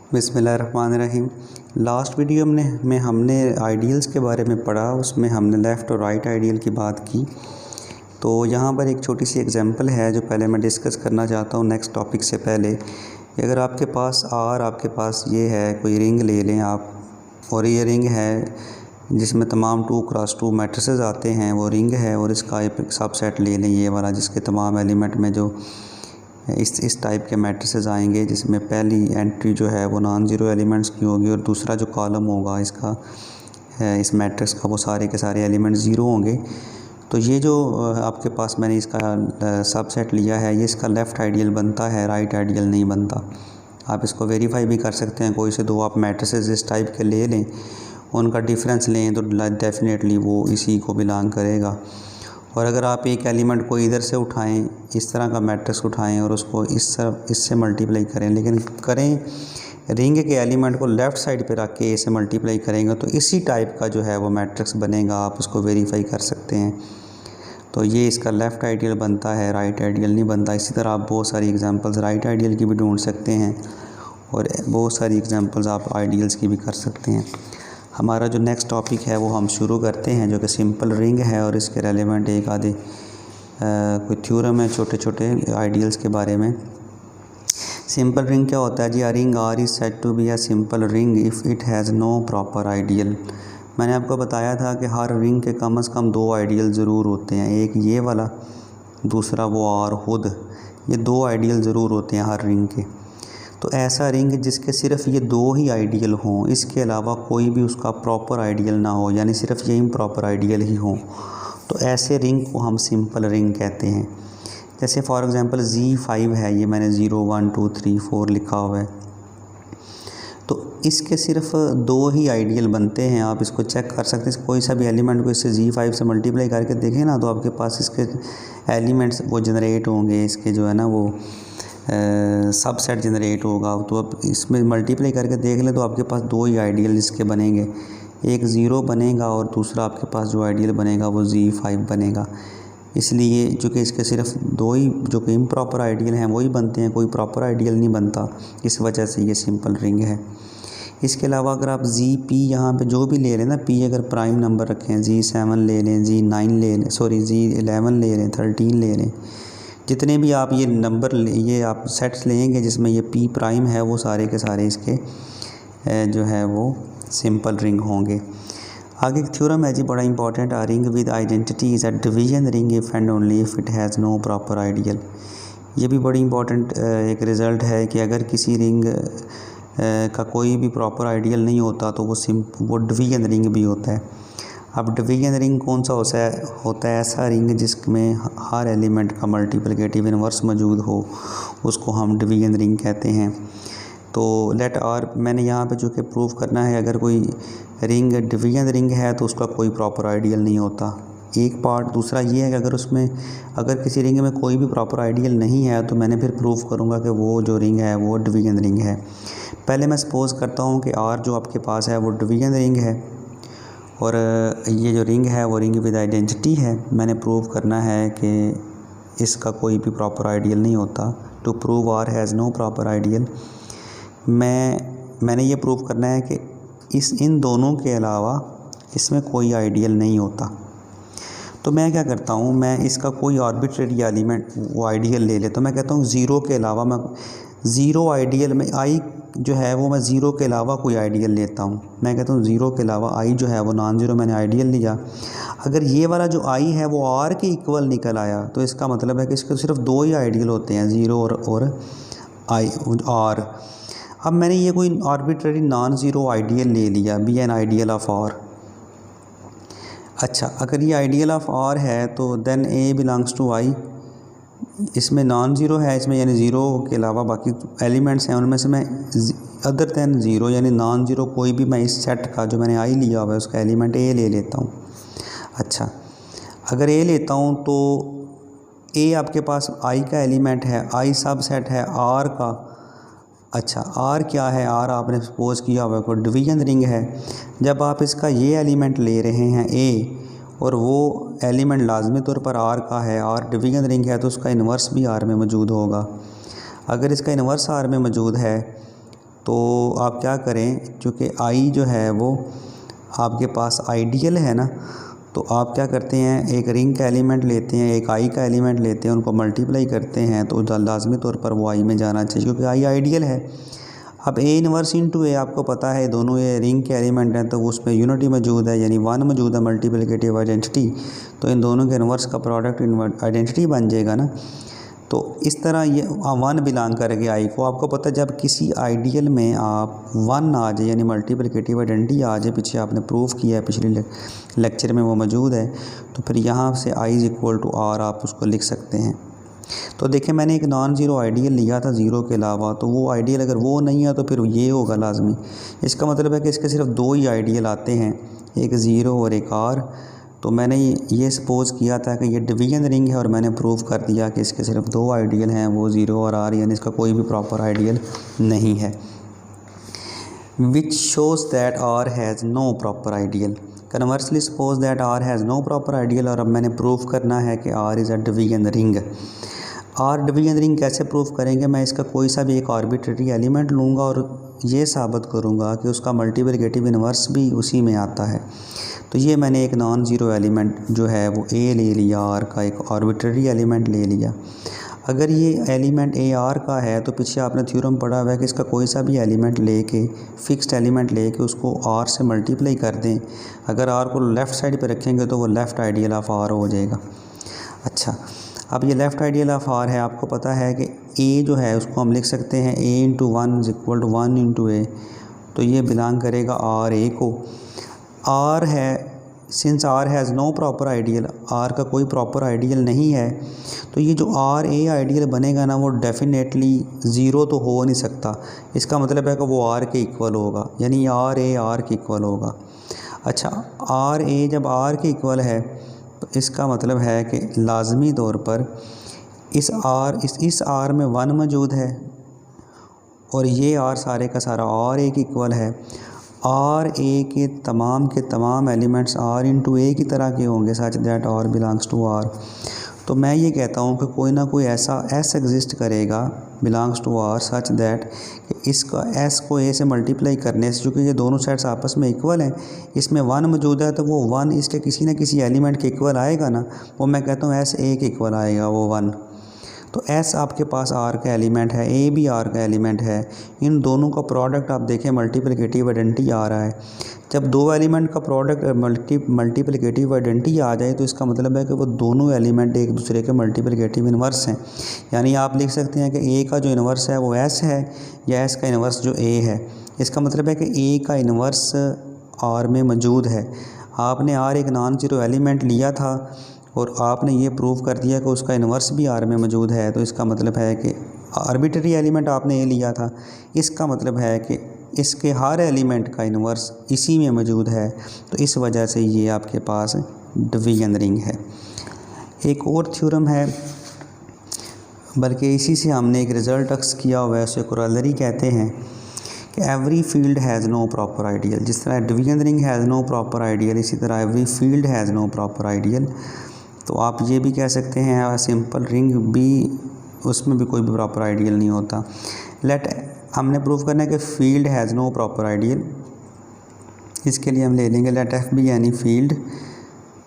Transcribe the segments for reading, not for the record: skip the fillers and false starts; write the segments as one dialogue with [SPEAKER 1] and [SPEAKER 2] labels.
[SPEAKER 1] बिस्मिल्लाहिर्रहमानिर्रहीम। Last video में हमने आइडियल्स के बारे में पढ़ा, उसमें हमने लेफ़्ट और राइट आइडियल की बात की। तो यहाँ पर एक छोटी सी एग्जांपल है जो पहले मैं डिस्कस करना चाहता हूँ नेक्स्ट टॉपिक से पहले। अगर आपके पास आपके पास ये है, कोई रिंग ले लें आप, और ये रिंग है जिसमें तमाम 2x2 मैट्रिसेस आते हैं, वो रिंग है और इसका एक सबसेट ले लें ये वाला, जिसके तमाम एलिमेंट में जो इस टाइप के मैट्रिसेस आएंगे, जिसमें पहली एंट्री जो है वो नॉन ज़ीरो एलिमेंट्स की होगी और दूसरा जो कॉलम होगा इसका इस मैट्रिक्स का, वो सारे के सारे एलिमेंट ज़ीरो होंगे। तो ये जो आपके पास मैंने इसका सबसेट लिया है, ये इसका लेफ़्ट आइडियल बनता है, राइट आइडियल नहीं बनता। आप इसको वेरीफाई भी कर सकते हैं। कोई से दो आप मैट्रिसेस इस टाइप के ले लें, उनका डिफरेंस लें तो डेफिनेटली वो इसी को बिलोंग करेगा। और अगर आप एक एलिमेंट को इधर से उठाएं, इस तरह का मैट्रिक्स उठाएं और उसको इससे मल्टीप्लाई करें, लेकिन करें रिंग के एलिमेंट को लेफ़्ट साइड पे रख के ए से मल्टीप्लाई करेंगे तो इसी टाइप का जो है वो मैट्रिक्स बनेगा। आप उसको वेरीफाई कर सकते हैं। तो ये इसका लेफ़्ट आइडियल बनता है, राइट आइडियल नहीं बनता। इसी तरह आप बहुत सारी एग्जांपल्स राइट आइडियल की भी ढूंढ सकते हैं और बहुत सारी एग्जांपल्स आप आइडियल्स की भी कर सकते हैं। हमारा जो नेक्स्ट टॉपिक है वो हम शुरू करते हैं, जो कि सिंपल रिंग है और इसके रेलेवेंट एक आधे कोई थ्योरम है छोटे छोटे आइडियल्स के बारे में। सिंपल रिंग क्या होता है जी? A ring R is said to be a simple ring if it has no proper ideal. मैंने आपको बताया था कि हर रिंग के कम से कम दो आइडियल ज़रूर होते हैं, एक ये वाला, दूसरा वो आर खुद। ये दो आइडियल ज़रूर होते हैं हर रिंग के। तो ऐसा रिंग जिसके सिर्फ ये दो ही आइडियल हों, इसके अलावा कोई भी उसका प्रॉपर आइडियल ना हो, यानी सिर्फ ये इम्प्रॉपर आइडियल ही हों, तो ऐसे रिंग को हम सिंपल रिंग कहते हैं। जैसे फॉर एग्जांपल Z5 है, ये मैंने 0 1 2 3 4 लिखा हुआ है, तो इसके सिर्फ दो ही आइडियल बनते हैं। आप इसको चेक कर सकते हैं। कोई सा भी एलिमेंट को इससे Z5 से मल्टीप्लाई करके देखें ना, तो आपके पास इसके एलिमेंट्स वो जनरेट होंगे, इसके जो है ना वो सबसेट जनरेट होगा। तो अब इसमें मल्टीप्लाई करके देख लें तो आपके पास दो ही आइडियल इसके बनेंगे, एक ज़ीरो बनेगा और दूसरा आपके पास जो आइडियल बनेगा वो Z5 बनेगा। इसलिए जो कि इसके सिर्फ दो ही जो कि इम्प्रॉपर आइडियल हैं वही बनते हैं, कोई प्रॉपर आइडियल नहीं बनता। इस वजह से ये सिंपल रिंग है। इसके अलावा अगर आप ZP यहाँ पे जो भी ले लें ना, P अगर प्राइम नंबर रखें, Z7 ले लें, Z9 ले लें, सॉरी Z11 ले लें, 13 ले लें, जितने भी आप ये नंबर ये आप सेट्स लेंगे जिसमें ये P प्राइम है, वो सारे के सारे इसके जो है वो सिंपल रिंग होंगे। आगे एक थ्योरम है जी, बड़ा important. A ring with identity is a division ring if and only if it has no proper ideal. ये भी बड़ी इंपॉर्टेंट एक रिज़ल्ट है कि अगर किसी रिंग का कोई भी प्रॉपर आइडियल नहीं होता तो वो डिवीजन रिंग भी होता है। अब डिवीजन रिंग कौन सा होता है? ऐसा रिंग जिसमें हर एलिमेंट का मल्टीप्लिकेटिव इन्वर्स मौजूद हो, उसको हम डिवीजन रिंग कहते हैं। तो लेट आर, मैंने यहाँ पे जो कि प्रूव करना है, अगर कोई रिंग डिवीजन रिंग है तो उसका कोई प्रॉपर आइडियल नहीं होता, एक पार्ट। दूसरा ये है कि अगर किसी रिंग में कोई भी प्रॉपर आइडियल नहीं है तो मैंने फिर प्रूव करूँगा कि वो जो रिंग है वो डिवीजन रिंग है। पहले मैं सपोज़ करता हूँ कि आर जो आपके पास है वो डिवीजन रिंग है और ये जो रिंग है वो रिंग विद आइडेंटिटी है। मैंने प्रूव करना है कि इसका कोई भी प्रॉपर आइडियल नहीं होता। To prove R has no proper ideal, मैंने ये प्रूव करना है कि इन दोनों के अलावा इसमें कोई आइडियल नहीं होता। तो मैं क्या करता हूँ, मैं इसका कोई आर्बिट्रेरी एलिमेंट वो आइडियल ले लेता हूँ। मैं कहता हूँ ज़ीरो के अलावा, मैं ज़ीरो आइडियल में आई जो है वो मैं ज़ीरो के अलावा कोई आइडियल लेता हूँ। मैं कहता हूँ ज़ीरो के अलावा आई जो है वो नॉन ज़ीरो मैंने आइडियल लिया। अगर ये वाला जो आई है वो आर के इक्वल निकल आया तो इसका मतलब है कि इसके सिर्फ दो ही आइडियल होते हैं, ज़ीरो और आई आर। अब मैंने ये कोई आर्बिट्रेरी नॉन ज़ीरो आइडियल ले लिया, B an ideal of R. अच्छा, अगर ये आइडियल ऑफ आर है तो then A belongs to I. इसमें नॉन ज़ीरो है, इसमें यानी ज़ीरो के अलावा बाकी एलिमेंट्स हैं उनमें से मैं अदर दैन ज़ीरो यानी नॉन ज़ीरो कोई भी मैं इस सेट का जो मैंने आई लिया हुआ है उसका एलिमेंट ए ले लेता हूँ। अच्छा, अगर ए लेता हूँ तो ए आपके पास आई का एलिमेंट है, आई सब सेट है आर का। अच्छा, आर क्या है? आर आपने सपोज़ किया हुआ कोई डिवीजन रिंग है। जब आप इसका ये एलिमेंट ले रहे हैं ए और वो एलिमेंट लाजमी तौर पर आर का है, आर डिवीजन रिंग है, तो उसका इन्वर्स भी आर में मौजूद होगा। अगर इसका इन्वर्स आर में मौजूद है तो आप क्या करें, चूँकि आई जो है वो आपके पास आइडियल है ना, तो आप क्या करते हैं, एक रिंग का एलिमेंट लेते हैं, एक आई का एलिमेंट लेते हैं, उनको मल्टीप्लाई करते हैं, तो लाजमी तौर पर वो आई में जाना चाहिए क्योंकि आई आइडियल है। अब ए इनवर्स इंटू ए आपको पता है दोनों ये रिंग के एलिमेंट हैं, तो उसमें यूनिटी मौजूद है, यानी 1 मौजूद है, मल्टीप्लिकेटिव आइडेंटिटी, तो इन दोनों के इनवर्स का प्रोडक्ट आइडेंटिटी बन जाएगा ना। तो इस तरह ये 1 बिलोंग करेगी आई को। आपको पता है जब किसी आइडियल में आप 1 आ जाए, यानी मल्टीप्लिकेटिव आइडेंटिटी आ जाए, पीछे आपने प्रूव किया है, पिछले लेक्चर में वो मौजूद है, तो फिर यहाँ से I is equal to are आप उसको लिख सकते हैं। तो देखें मैंने एक नॉन ज़ीरो आइडियल लिया था ज़ीरो के अलावा, तो वो आइडियल अगर वो नहीं है तो फिर ये होगा लाजमी। इसका मतलब है कि इसके सिर्फ 2 ही आइडियल आते हैं, एक ज़ीरो और एक आर। तो मैंने ये सपोज़ किया था कि ये डिवीजन रिंग है और मैंने प्रूव कर दिया कि इसके सिर्फ 2 आइडियल हैं, वो ज़ीरो और आर, यानी इसका कोई भी प्रॉपर आइडियल नहीं है। Which shows that R has no proper ideal. Conversely suppose that R has no proper ideal, और अब मैंने प्रूव करना है कि R is a division ring. R division ring कैसे प्रूव करेंगे, मैं इसका कोई सा भी एक आर्बिट्रेरी एलिमेंट लूँगा और ये साबित करूँगा कि उसका मल्टीप्लिकेटिव इन्वर्स भी उसी में आता है। तो ये मैंने एक नॉन ज़ीरो एलिमेंट जो है वो ए ले लिया, आर का एक आर्बिट्रेरी एलिमेंट ले लिया। अगर ये एलिमेंट ए आर का है तो पीछे आपने थ्योरम पढ़ा हुआ है कि इसका कोई सा भी एलिमेंट लेके, फिक्स्ड एलिमेंट लेके उसको आर से मल्टीप्लाई कर दें, अगर आर को लेफ़्ट साइड पे रखेंगे तो वो लेफ़्ट आइडियल ऑफ आर हो जाएगा। अच्छा, अब ये लेफ़्ट आइडियल ऑफ आर है, आपको पता है कि ए जो है उसको हम लिख सकते हैं a into 1 is equal to 1 into a, तो ये बिलोंग करेगा आर ए को। आर है, since R has no proper ideal, R का कोई प्रॉपर आइडियल नहीं है, तो ये जो आर ए आइडियल बनेगा ना वो डेफिनेटली ज़ीरो तो हो नहीं सकता। इसका मतलब है कि वो आर के इक्वल होगा, यानी आर ए आर के इक्वल होगा। अच्छा, आर ए जब आर के इक्वल है तो इसका मतलब है कि लाजमी तौर पर इस आर में 1 मौजूद है और ये आर सारे का सारा आर ए के इक्वल है। आर ए के तमाम एलिमेंट्स आर इंटू ए की तरह के होंगे, such that R belongs to R. तो मैं ये कहता हूँ कि कोई ना कोई ऐसा एस एग्जिस्ट करेगा belongs to R such that कि इसका एस को ए से मल्टीप्लाई करने से, चूँकि ये दोनों सेट्स आपस में इक्वल हैं, इसमें 1 मौजूद है तो वो 1 इसके किसी न किसी एलिमेंट के इक्वल आएगा ना, वो मैं कहता हूँ एस ए के इक्वल आएगा वो 1। तो एस आपके पास आर का एलिमेंट है, ए भी आर का एलिमेंट है, इन दोनों का प्रोडक्ट आप देखें मल्टीप्लिकेटिव आइडेंटिटी आ रहा है। जब 2 एलिमेंट का प्रोडक्ट मल्टीप्लिकेटिव आइडेंटिटी आ जाए तो इसका मतलब है कि वो दोनों एलिमेंट एक दूसरे के मल्टीप्लिकेटिव इन्वर्स हैं। यानी आप लिख सकते हैं कि ए का जो इन्वर्स है वो एस है या एस का इन्वर्स जो ए है। इसका मतलब है कि ए का इन्वर्स आर में मौजूद है। आपने आर एक नॉन ज़ीरो एलिमेंट लिया था और आपने ये प्रूव कर दिया कि उसका इन्वर्स भी आर में मौजूद है, तो इसका मतलब है कि आर्बिट्रेरी एलिमेंट आपने ए लिया था, इसका मतलब है कि इसके हर एलिमेंट का इन्वर्स इसी में मौजूद है, तो इस वजह से ये आपके पास डिवीजन रिंग है। एक और थ्योरम है, बल्कि इसी से हमने एक रिज़ल्ट अक्स किया हुआ है, उसे कोरोलरी कहते हैं कि every field has no proper ideal. जिस तरह division ring has no proper ideal, इसी तरह every field has no proper ideal. तो आप ये भी कह सकते हैं सिंपल रिंग भी, उसमें भी कोई भी प्रॉपर आइडियल नहीं होता। हमने प्रूव करना है कि field has no proper ideal. इसके लिए हम ले लेंगे लेट एफ बी यानी फील्ड।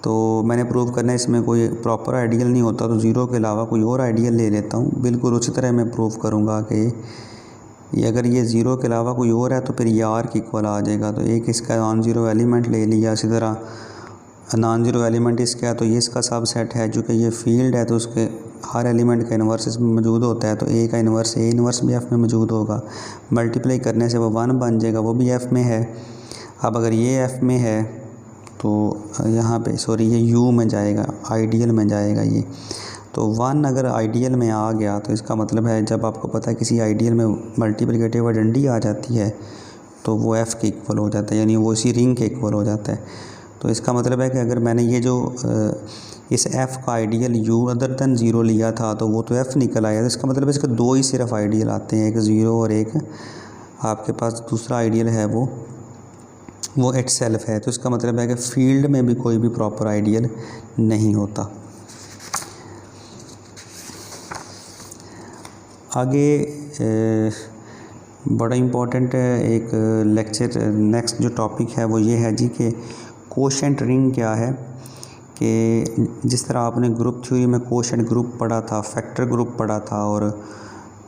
[SPEAKER 1] तो मैंने प्रूव करना है इसमें कोई प्रॉपर आइडियल नहीं होता, तो ज़ीरो के अलावा कोई और आइडियल ले लेता हूँ। बिल्कुल उसी तरह मैं प्रूव करूँगा कि ये अगर ये ज़ीरो के अलावा कोई और है तो फिर ये आर के इक्वल आ जाएगा। तो एक इसका नॉन ज़ीरो एलिमेंट ले लिया, इसी तरह नॉन ज़ीरो एलिमेंट इसका है तो ये इसका सब सेट है, जो कि ये फील्ड है तो उसके हर एलिमेंट का इन्वर्स इसमें मौजूद होता है, तो ए का इन्वर्स ए इन्वर्स भी एफ़ में मौजूद होगा। मल्टीप्लाई करने से वो 1 बन जाएगा, वो भी एफ़ में है। अब अगर ये एफ़ में है तो यहाँ पे ये यू में जाएगा, आइडियल में जाएगा ये। तो 1 अगर आइडियल में आ गया तो इसका मतलब है जब आपको पता है किसी आइडियल में मल्टीप्लिकेटिव आइडेंटिटी आ जाती है तो वो एफ़ के इक्वल हो जाता है, यानी वो इसी रिंग के इक्वल हो जाता है। तो इसका मतलब है कि अगर मैंने ये जो इस एफ़ का ideal you other than zero लिया था तो वो तो एफ़ निकल आया, तो इसका मतलब है इसके 2 ही सिर्फ आइडियल आते हैं, एक ज़ीरो और एक आपके पास दूसरा आइडियल है वो इटसेल्फ है। तो इसका मतलब है कि फील्ड में भी कोई भी प्रॉपर आइडियल नहीं होता। आगे बड़ा इम्पोर्टेंट एक लेक्चर नेक्स्ट जो टॉपिक है वो ये है जी कि कोशेंट रिंग क्या है। कि जिस तरह आपने ग्रुप थ्योरी में कोशेंट ग्रुप पढ़ा था, फैक्टर ग्रुप पढ़ा था और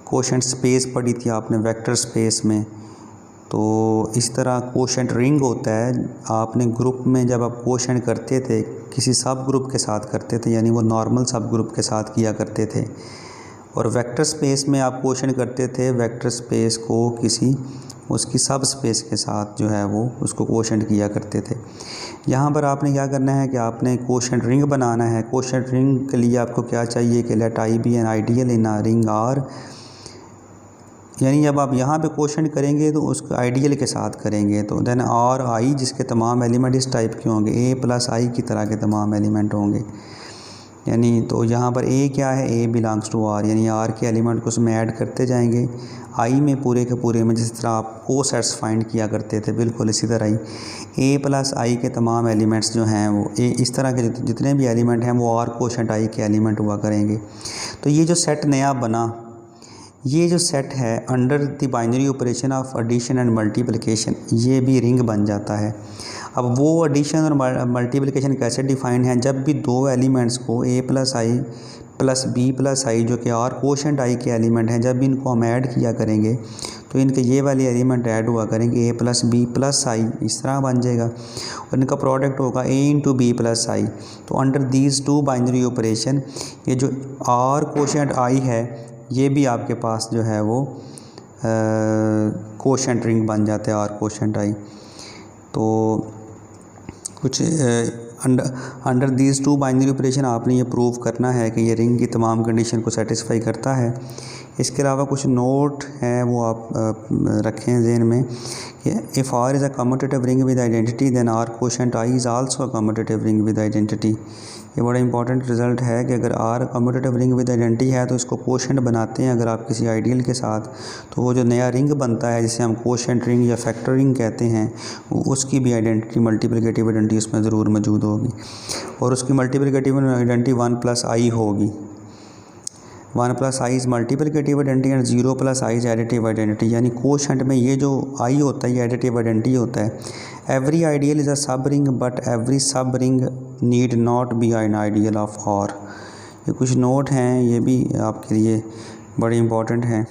[SPEAKER 1] कोशेंट स्पेस पढ़ी थी आपने वेक्टर स्पेस में, तो इस तरह कोशेंट रिंग होता है। आपने ग्रुप में जब आप कोशेंट करते थे किसी सब ग्रुप के साथ करते थे, यानी वो नॉर्मल सब ग्रुप के साथ किया करते थे, और वेक्टर स्पेस में आप कोशेंट करते थे वेक्टर स्पेस को किसी उसकी सब स्पेस के साथ जो है वो उसको कोशेंट किया करते थे। यहाँ पर आपने क्या करना है कि आपने कोशेंट रिंग बनाना है। कोशेंट रिंग के लिए आपको क्या चाहिए कि let I be an ideal in a ring R, यानी जब आप यहाँ पे कोशेंट करेंगे तो उसको आइडियल के साथ करेंगे, तो देन आर आई जिसके तमाम एलिमेंट इस टाइप के होंगे, ए प्लस आई की तरह के तमाम एलिमेंट होंगे। यानी तो यहाँ पर ए क्या है, ए बिलोंग्स टू आर, यानी आर के एलिमेंट को उसमें ऐड करते जाएंगे आई में पूरे के पूरे में, जिस तरह आप को सेट्स फाइंड किया करते थे बिल्कुल इसी तरह ही ए प्लस आई के तमाम एलिमेंट्स जो हैं वो ए इस तरह के जितने भी एलिमेंट हैं वो आर कोशेंट आई के एलिमेंट हुआ करेंगे। तो ये जो सेट नया बना, ये जो सेट है under the binary operation of addition and multiplication, ये भी रिंग बन जाता है। अब वो एडिशन और मल्टीप्लिकेशन कैसे डिफाइंड हैं, जब भी दो एलिमेंट्स को ए प्लस आई प्लस बी प्लस आई जो कि आर कोशेंट आई के एलिमेंट हैं, जब भी इनको हम ऐड किया करेंगे तो इनके ये वाले एलिमेंट ऐड हुआ करेंगे, ए प्लस बी प्लस आई इस तरह बन जाएगा और इनका प्रोडक्ट होगा ए इंटू बी प्लस आई। तो under these two binary operation ये जो आर कोशेंट आई है ये भी आपके पास जो है वो कोशेंट रिंग बन जाते हैं आर कोशेंट आई। तो कुछ under these two binary operation आपने ये प्रूव करना है कि ये रिंग की तमाम कंडीशन को सेटिस्फाई करता है। इसके अलावा कुछ नोट हैं वो आप रखें ज़हन में कि if R is a commutative ring with identity then R quotient I is also a commutative ring with identity. ये बड़ा इंपॉर्टेंट रिजल्ट है कि अगर R commutative ring with identity है तो इसको कोशेंट बनाते हैं अगर आप किसी आइडियल के साथ, तो वो जो नया रिंग बनता है जिसे हम कोशेंट रिंग या फैक्टर रिंग कहते हैं उसकी भी आइडेंटिटी मल्टीप्लिकेटिव आइडेंटिटी उसमें ज़रूर मौजूद होगी और उसकी मल्टीप्लिकेटिव आइडेंटिटी 1 प्लस आई होगी। 1 plus I is multiplicative identity and 0 plus I is additive identity. यानी कोशेंट में ये जो आई होता है ये एडिटिव आइडेंटिटी होता है। Every ideal is a subring but every subring need not be an ideal of R. ये कुछ नोट हैं ये भी आपके लिए बड़े इंपॉर्टेंट हैं।